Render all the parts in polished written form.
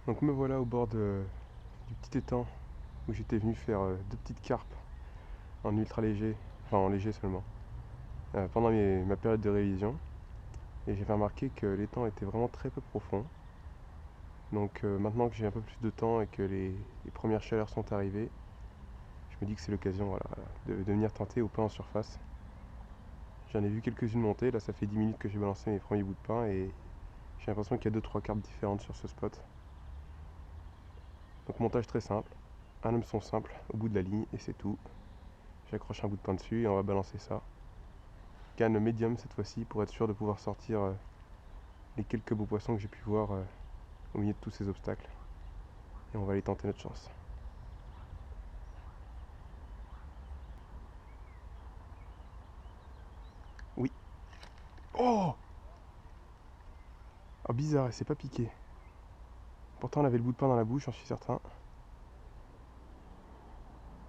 Donc me voilà au bord du petit étang où j'étais venu faire deux petites carpes en ultra léger, enfin en léger seulement, pendant ma période de révision. Et j'avais remarqué que l'étang était vraiment très peu profond. Donc maintenant que j'ai un peu plus de temps et que les premières chaleurs sont arrivées, je me dis que c'est l'occasion, voilà, de venir tenter au pain en surface. J'en ai vu quelques-unes monter, là ça fait 10 minutes que j'ai balancé mes premiers bouts de pain et j'ai l'impression qu'il y a 2-3 carpes différentes sur ce spot. Donc montage très simple, un hameçon simple au bout de la ligne et c'est tout. J'accroche un bout de pain dessus et on va balancer ça. Canne médium cette fois-ci pour être sûr de pouvoir sortir les quelques beaux poissons que j'ai pu voir au milieu de tous ces obstacles. Et on va aller tenter notre chance. Oui. Oh! Ah bizarre, elle s'est pas piquée. Pourtant elle avait le bout de pain dans la bouche, j'en suis certain.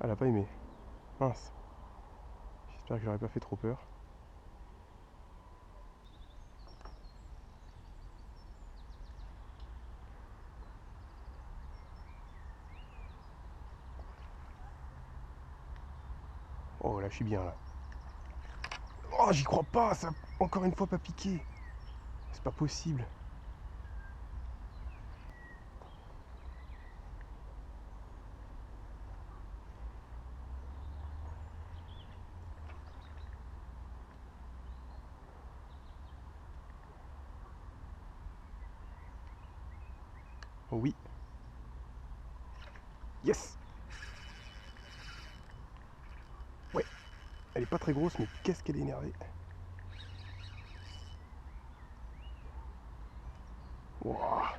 Elle a pas aimé. Mince. J'espère que j'aurais pas fait trop peur. Oh là, je suis bien là. Oh, j'y crois pas, ça a encore une fois pas piqué. C'est pas possible. Oh oui. Yes! Ouais, elle est pas très grosse, mais qu'est-ce qu'elle est énervée. Wouah!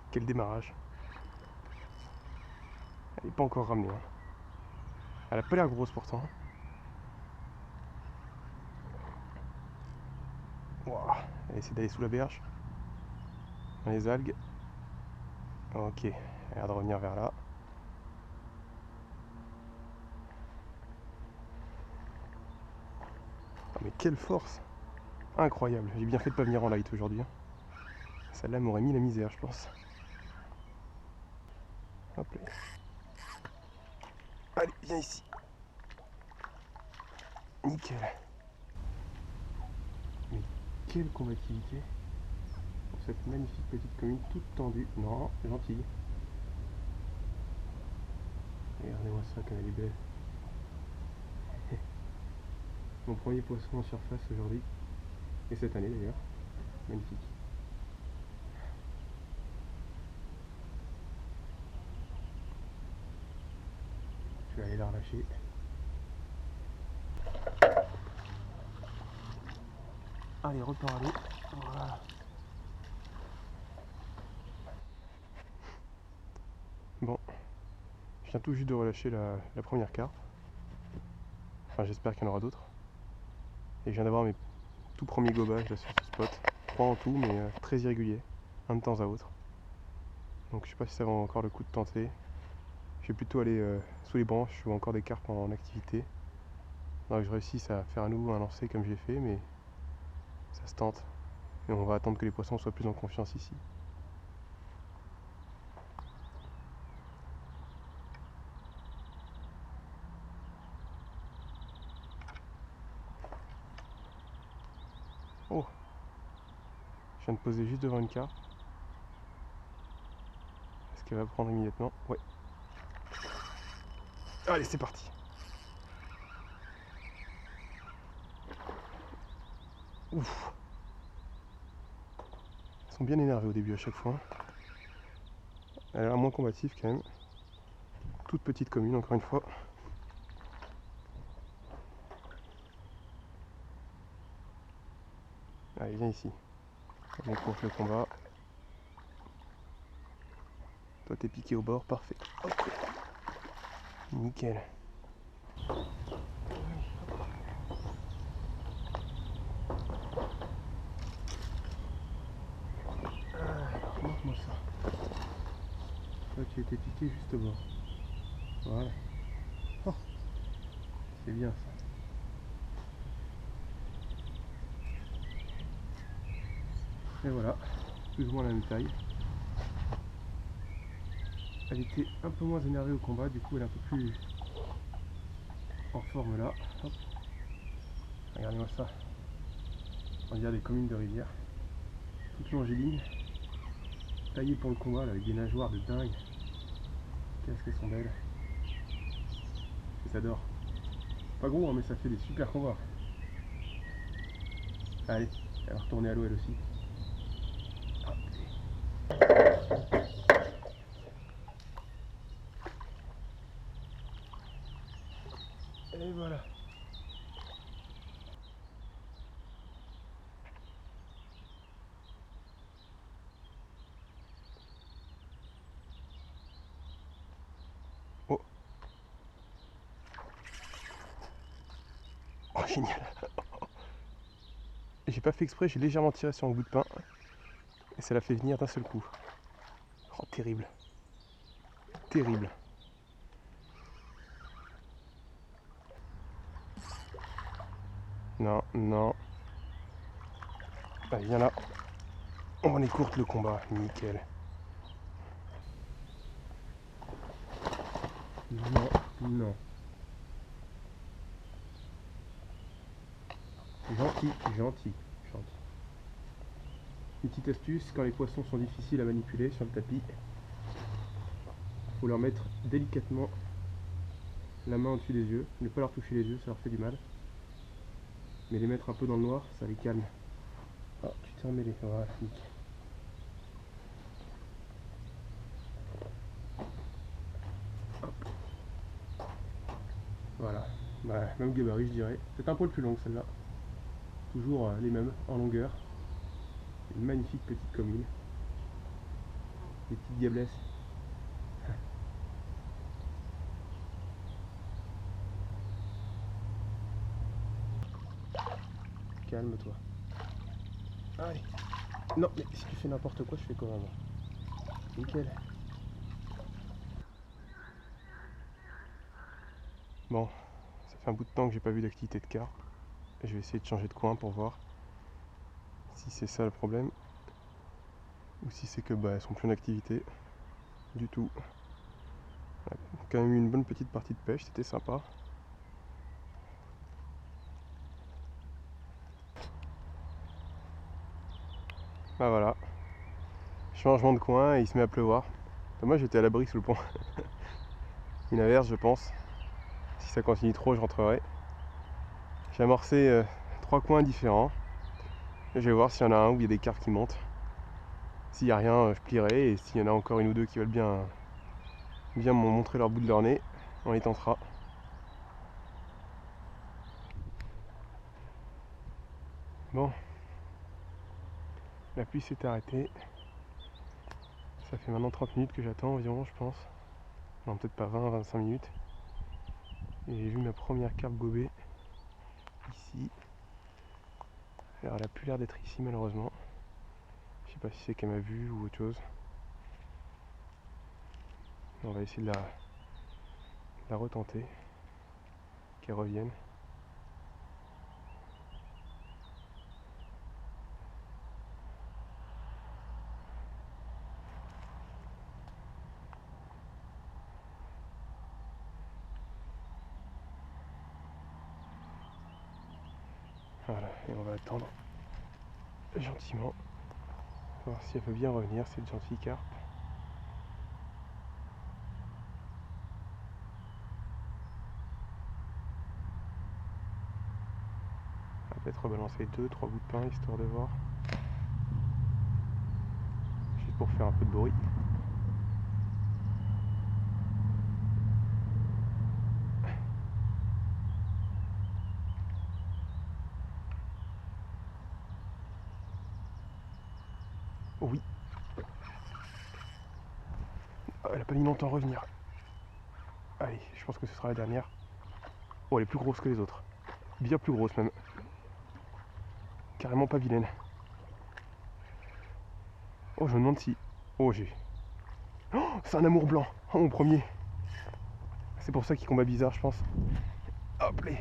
Quel démarrage. Elle est pas encore ramenée. Hein. Elle a pas l'air grosse pourtant. Wouah! Elle essaie d'aller sous la berge. Dans les algues. Ok, elle a l'air de revenir vers là. Oh, mais quelle force! Incroyable, j'ai bien fait de pas venir en light aujourd'hui. Hein. Celle-là m'aurait mis la misère, je pense. Hop là. Allez, viens ici. Nickel. Mais quelle combativité pour cette magnifique petite commune toute tendue. Non, gentille. Regardez-moi ça comme elle est belle. Mon premier poisson en surface aujourd'hui. Et cette année d'ailleurs. Magnifique. Je vais aller la relâcher. Allez, reparler. Voilà. Bon, je viens tout juste de relâcher la première carpe. Enfin, j'espère qu'il y en aura d'autres. Et je viens d'avoir mes tout premiers gobages là sur ce spot. 3 en tout, mais très irréguliers, un de temps à autre. Donc je sais pas si ça vaut encore le coup de tenter. Je vais plutôt aller sous les branches où encore des carpes en activité. Alors que je réussisse à faire à nouveau un lancer comme j'ai fait, mais ça se tente. Et on va attendre que les poissons soient plus en confiance ici. Oh! Je viens de poser juste devant une carpe. Est-ce qu'elle va prendre immédiatement? Ouais. Allez, c'est parti! Ouf! Elles sont bien énervées au début à chaque fois. Elle a l'air moins combative quand même. Toute petite commune, encore une fois. Allez, viens ici. On court le combat. Toi, t'es piqué au bord, parfait. Hop. Nickel. Montre-moi ça. Toi, tu étais piqué juste au bord. Voilà. Oh, c'est bien ça. Et voilà, plus ou moins la même taille. Elle était un peu moins énervée au combat, du coup elle est un peu plus en forme là. Hop. Regardez-moi ça. On dirait des communes de rivière. Toutes longiligne. Taillées pour le combat là, avec des nageoires de dingue. Qu'est-ce qu'elles sont belles. Je les adore. Pas gros hein, mais ça fait des super combats. Allez, elle va retourner à l'eau elle aussi. Hop. Et voilà. Oh, oh génial. J'ai pas fait exprès, j'ai légèrement tiré sur un bout de pain et ça l'a fait venir d'un seul coup. Oh terrible. Terrible. Non, non. Allez, viens là. On écourte le combat, nickel. Non, non. Gentil, gentil, gentil. Une petite astuce, quand les poissons sont difficiles à manipuler sur le tapis, il faut leur mettre délicatement la main au-dessus des yeux, ne pas leur toucher les yeux, ça leur fait du mal. Mais les mettre un peu dans le noir, ça les calme. Ah, tu t'es emmêlé, voilà, nickel. Hop. Voilà, bah, même gabarit je dirais. Peut-être un poil plus longue celle-là. Toujours les mêmes, en longueur. Une magnifique petite commune. Des petites diablesses. Calme-toi. Allez. Non, mais si tu fais n'importe quoi, je fais comment moi? Nickel. Bon, ça fait un bout de temps que j'ai pas vu d'activité de carpe. Je vais essayer de changer de coin pour voir si c'est ça le problème. Ou si c'est que bah, elles sont plus en activité du tout. On a quand même eu une bonne petite partie de pêche, c'était sympa. Bah voilà, changement de coin et il se met à pleuvoir. Enfin, moi j'étais à l'abri sous le pont. Une averse je pense. Si ça continue trop je rentrerai. J'ai amorcé 3 coins différents. Et je vais voir s'il y en a un où il y a des carpes qui montent. S'il n'y a rien je plierai et s'il y en a encore une ou deux qui veulent bien me montrer leur bout de leur nez, on les tentera. Bon, la pluie s'est arrêtée. Ça fait maintenant 30 minutes que j'attends environ je pense. Non peut-être pas 20-25 minutes. Et j'ai vu ma première carpe gobée ici. Alors elle a plus l'air d'être ici malheureusement. Je sais pas si c'est qu'elle m'a vu ou autre chose. On va essayer de la retenter. Qu'elle revienne. Voilà, et on va attendre gentiment. Voir si elle veut bien revenir, cette gentille carpe. On va peut-être rebalancer 2-3 bouts de pain histoire de voir. Juste pour faire un peu de bruit. Oui. Elle a pas mis longtemps à revenir. Allez, je pense que ce sera la dernière. Oh, elle est plus grosse que les autres. Bien plus grosse même. Carrément pas vilaine. Oh, je me demande si... Oh, j'ai... Oh, c'est un amour blanc. Oh, mon premier. C'est pour ça qu'il combat bizarre, je pense. Hop là.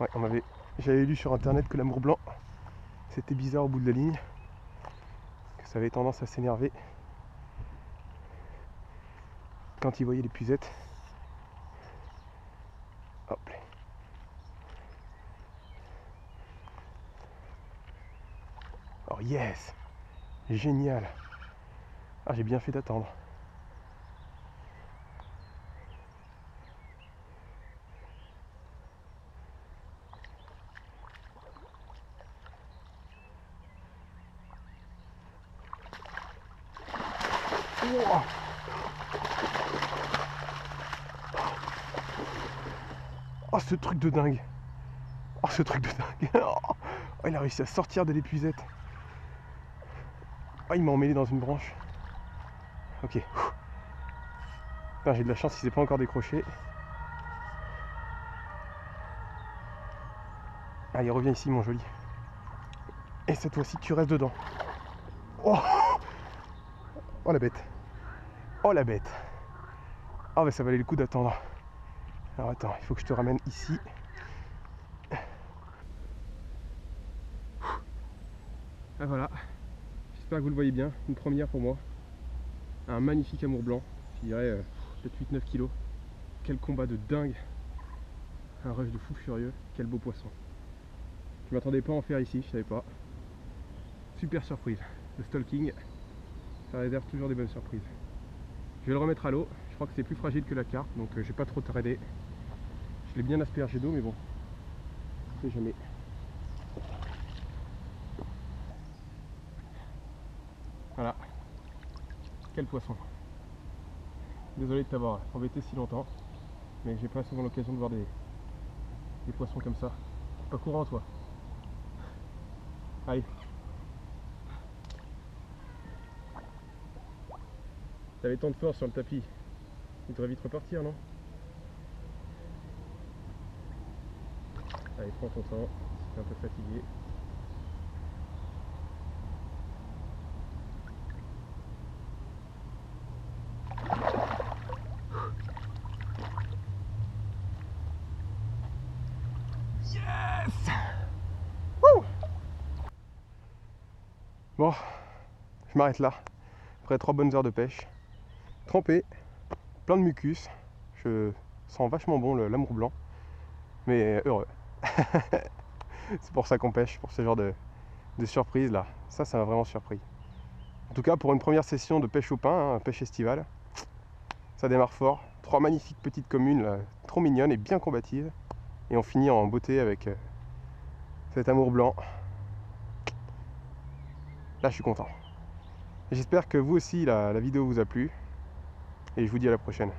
Ouais, j'avais lu sur internet que l'amour blanc, c'était bizarre au bout de la ligne. que ça avait tendance à s'énerver quand il voyait l'épuisette. Hop. Oh yes! Génial! Ah, j'ai bien fait d'attendre. Wow. Oh, ce truc de dingue! Oh, ce truc de dingue! Oh, il a réussi à sortir de l'épuisette. Oh, il m'a emmêlé dans une branche. Ok. J'ai de la chance, il s'est pas encore décroché. Allez, reviens ici, mon joli. Et cette fois-ci, tu restes dedans. Oh, oh la bête. Oh la bête. Ah, bah ça valait le coup d'attendre. Alors attends, il faut que je te ramène ici. Ah voilà. J'espère que vous le voyez bien. Une première pour moi. Un magnifique amour blanc. Je dirais peut-être 8-9 kilos. Quel combat de dingue. Un rush de fou furieux. Quel beau poisson. Je m'attendais pas à en faire ici, je savais pas. Super surprise. Le stalking, ça réserve toujours des bonnes surprises. Je vais le remettre à l'eau. Je crois que c'est plus fragile que la carpe, donc je vais pas trop tarder. Je l'ai bien aspergé d'eau, mais bon, on sait jamais. Voilà. Quel poisson. Désolé de t'avoir embêté si longtemps, mais j'ai pas souvent l'occasion de voir des poissons comme ça. Pas courant, toi. Allez. T'avais tant de force sur le tapis. Il devrait vite repartir, non? Allez, prends ton temps. Si t'es un peu fatigué. Yes! Wouh! Bon, je m'arrête là. Après 3 bonnes heures de pêche. Trempé, plein de mucus. Je sens vachement bon l'amour blanc. Mais heureux. C'est pour ça qu'on pêche, pour ce genre de surprise là. Ça m'a vraiment surpris. En tout cas, pour une première session de pêche au pain, pêche estivale, ça démarre fort. 3 magnifiques petites communes là, trop mignonnes et bien combatives. Et on finit en beauté avec cet amour blanc. Là, je suis content. J'espère que vous aussi, la vidéo vous a plu. Et je vous dis à la prochaine.